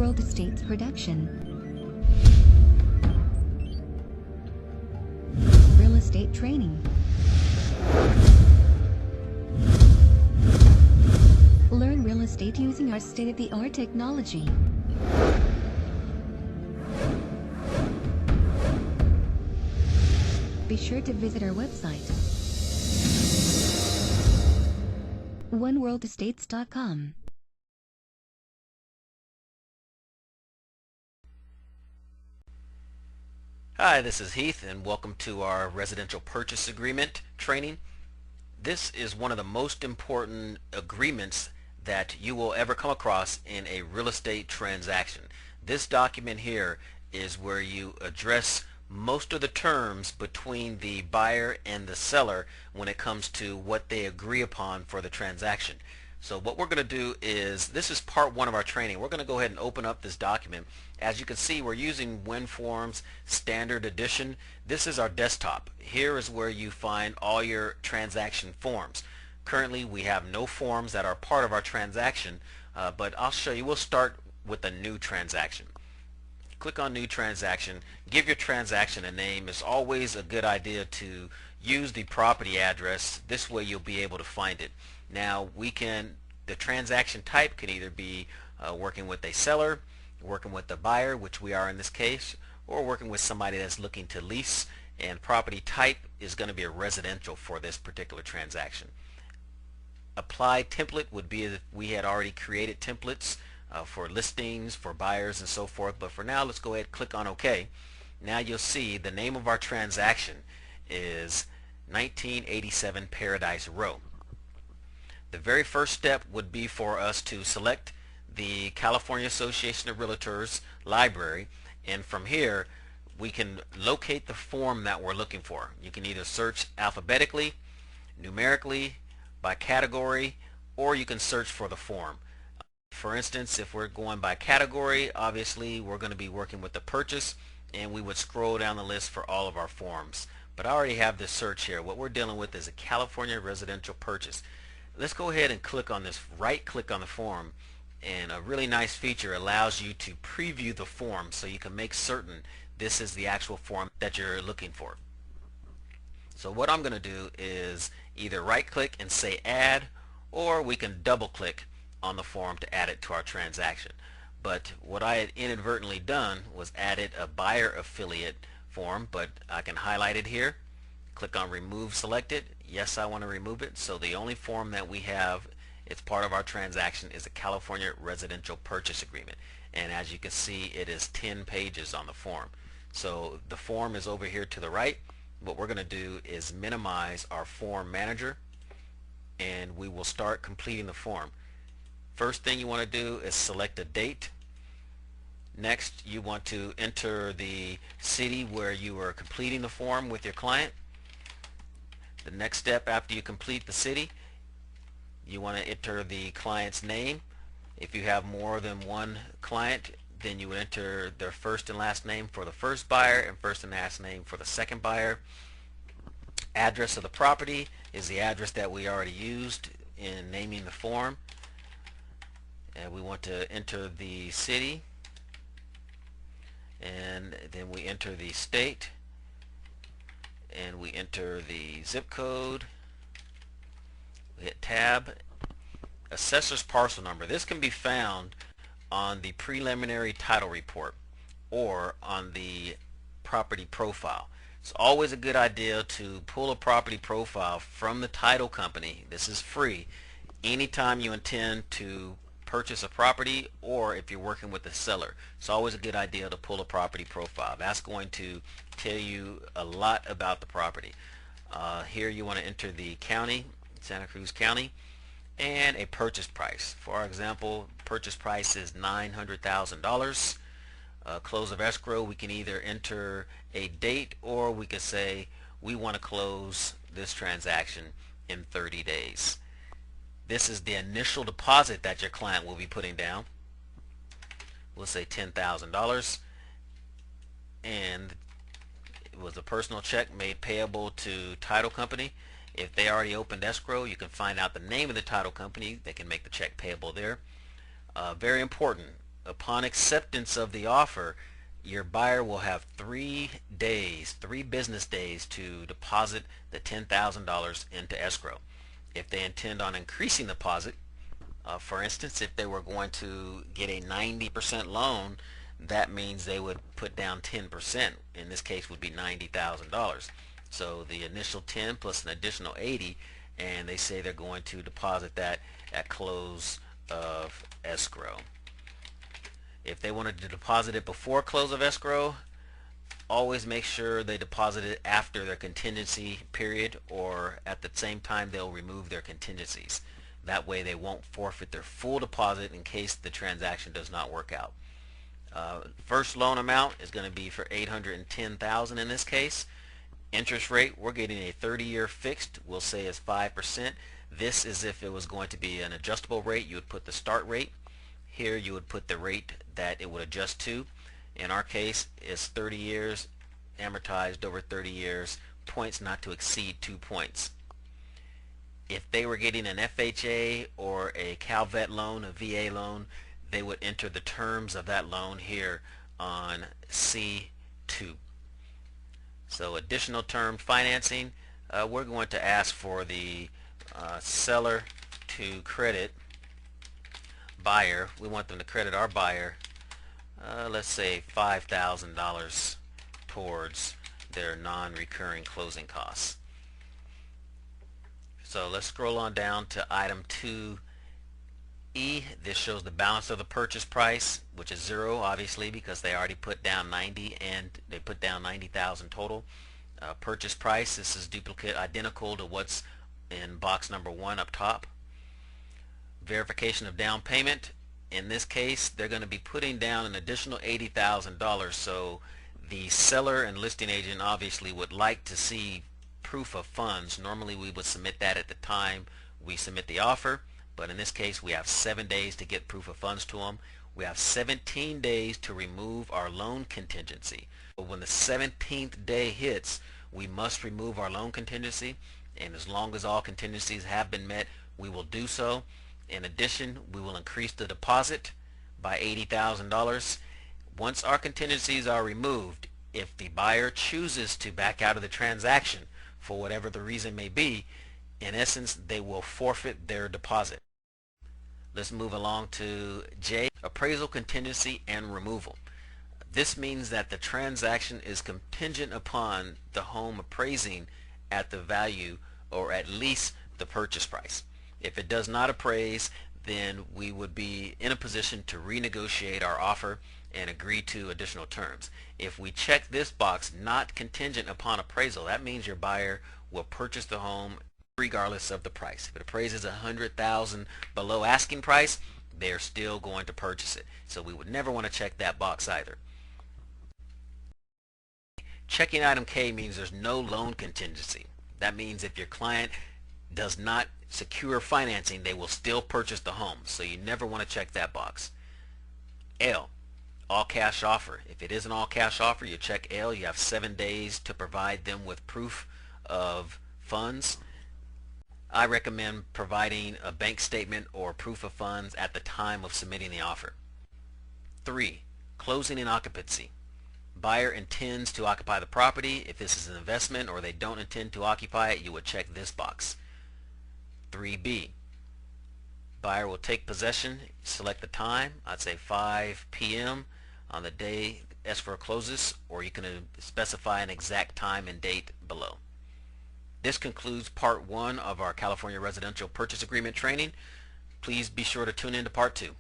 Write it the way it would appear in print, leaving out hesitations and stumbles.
World Estates production. Real estate training. Learn real estate using our state-of-the-art technology. Be sure to visit our website, oneworldestates.com. Hi, this is Heath, and welcome to our residential purchase agreement training. This is one of the most important agreements that you will ever come across in a real estate transaction. This document here is where you address most of the terms between the buyer and the seller when it comes to what they agree upon for the transaction. So what we're going to do is, this is part one of our training. We're going to go ahead and open up this document. As you can see, we're using WinForms Standard Edition. This is our desktop. Here is where you find all your transaction forms. Currently we have no forms that are part of our transaction, but I'll show you. We'll start with a new transaction. Click on New Transaction. Give your transaction a name. It's always a good idea to use the property address. This way you'll be able to find it. Now the transaction type can either be working with a seller, working with the buyer, which we are in this case, or working with somebody that's looking to lease, and property type is going to be a residential for this particular transaction. Apply template would be if we had already created templates for listings, for buyers, and so forth, but for now let's go ahead and click on OK. Now you'll see the name of our transaction is 1987 Paradise Row. The very first step would be for us to select the California Association of Realtors library, and from here we can locate the form that we're looking for. You can either search alphabetically, numerically, by category, or you can search for the form. For instance, if we're going by category, obviously we're going to be working with the purchase, and we would scroll down the list for all of our forms. But I already have this search here. What we're dealing with is a California residential purchase. Let's go ahead and click on this, right click on the form, and a really nice feature allows you to preview the form so you can make certain this is the actual form that you're looking for. So what I'm going to do is either right click and say add, or we can double click on the form to add it to our transaction. But what I had inadvertently done was added a buyer affiliate form, but I can highlight it here, click on remove selected. Yes, I want to remove it. So the only form that we have, it's part of our transaction, is a California residential purchase agreement, and as you can see it is 10 pages on the form. So the form is over here to the right. What we're going to do is minimize our form manager, and we will start completing the form. First thing you want to do is select a date. Next, you want to enter the city where you are completing the form with your client. The next step after you complete the city, you want to enter the client's name. If you have more than one client, then you would enter their first and last name for the first buyer and first and last name for the second buyer. Address of the property is the address that we already used in naming the form. And we want to enter the city, and then we enter the state, and we enter the zip code. We hit tab. Assessor's parcel number. This can be found on the preliminary title report or on the property profile. It's always a good idea to pull a property profile from the title company. This is free anytime you intend to purchase a property, or if you're working with the seller. It's always a good idea to pull a property profile. That's going to tell you a lot about the property. Here you want to enter the county, Santa Cruz County, and a purchase price. For example, purchase price is $900,000. Close of escrow, we can either enter a date, or we could say we want to close this transaction in 30 days. This is the initial deposit that your client will be putting down. We'll say $10,000, and it was a personal check made payable to title company. If they already opened escrow, you can find out the name of the title company. They can make the check payable there. Very important, upon acceptance of the offer, your buyer will have 3 business days to deposit the $10,000 into escrow. If they intend on increasing the deposit, for instance, if they were going to get a 90% loan, that means they would put down 10%. In this case would be $90,000. So the initial 10 plus an additional 80, and they say they're going to deposit that at close of escrow. If they wanted to deposit it before close of escrow, always make sure they deposit it after their contingency period, or at the same time they'll remove their contingencies. That way they won't forfeit their full deposit in case the transaction does not work out. First loan amount is going to be for $810,000 in this case. Interest rate, we're getting a 30-year fixed, we'll say is 5%. This is if it was going to be an adjustable rate, you would put the start rate. Here you would put the rate that it would adjust to. In our case, it's 30 years, amortized over 30 years, points not to exceed 2 points. If they were getting an FHA or a CalVet loan, a VA loan, they would enter the terms of that loan here on C2. So additional term financing, we're going to ask for the seller to credit buyer. We want them to credit our buyer, let's say $5,000 towards their non-recurring closing costs. So let's scroll on down to item 2E. This shows the balance of the purchase price, which is 0 obviously because they already put down 90 and they put down 90,000 total. Purchase price, this is duplicate, identical to what's in box number 1 up top. Verification of down payment. In this case, they're going to be putting down an additional $80,000, so the seller and listing agent obviously would like to see proof of funds. Normally we would submit that at the time we submit the offer, but in this case we have 7 days to get proof of funds to them. We have 17 days to remove our loan contingency. But when the 17th day hits, we must remove our loan contingency, and as long as all contingencies have been met, we will do so. In addition, we will increase the deposit by $80,000. Once our contingencies are removed, if the buyer chooses to back out of the transaction for whatever the reason may be, in essence they will forfeit their deposit. Let's move along to J, appraisal contingency and removal. This means that the transaction is contingent upon the home appraising at the value or at least the purchase price. If it does not appraise, then we would be in a position to renegotiate our offer and agree to additional terms. If we check this box, not contingent upon appraisal, that means your buyer will purchase the home regardless of the price. If it appraises $100,000 below asking price, they're still going to purchase it. So we would never want to check that box either. Checking item K means there's no loan contingency. That means if your client does not secure financing, they will still purchase the home. So you never want to check that box. L, all cash offer. If it is an all cash offer, you check L. You have 7 days to provide them with proof of funds. I recommend providing a bank statement or proof of funds at the time of submitting the offer. 3, closing and occupancy. Buyer intends to occupy the property. If this is an investment or they don't intend to occupy it, you would check this box. 3B, buyer will take possession, select the time. I'd say 5 p.m. on the day escrow closes, or you can specify an exact time and date below. This concludes part 1 of our California Residential Purchase Agreement training. Please be sure to tune in to part 2.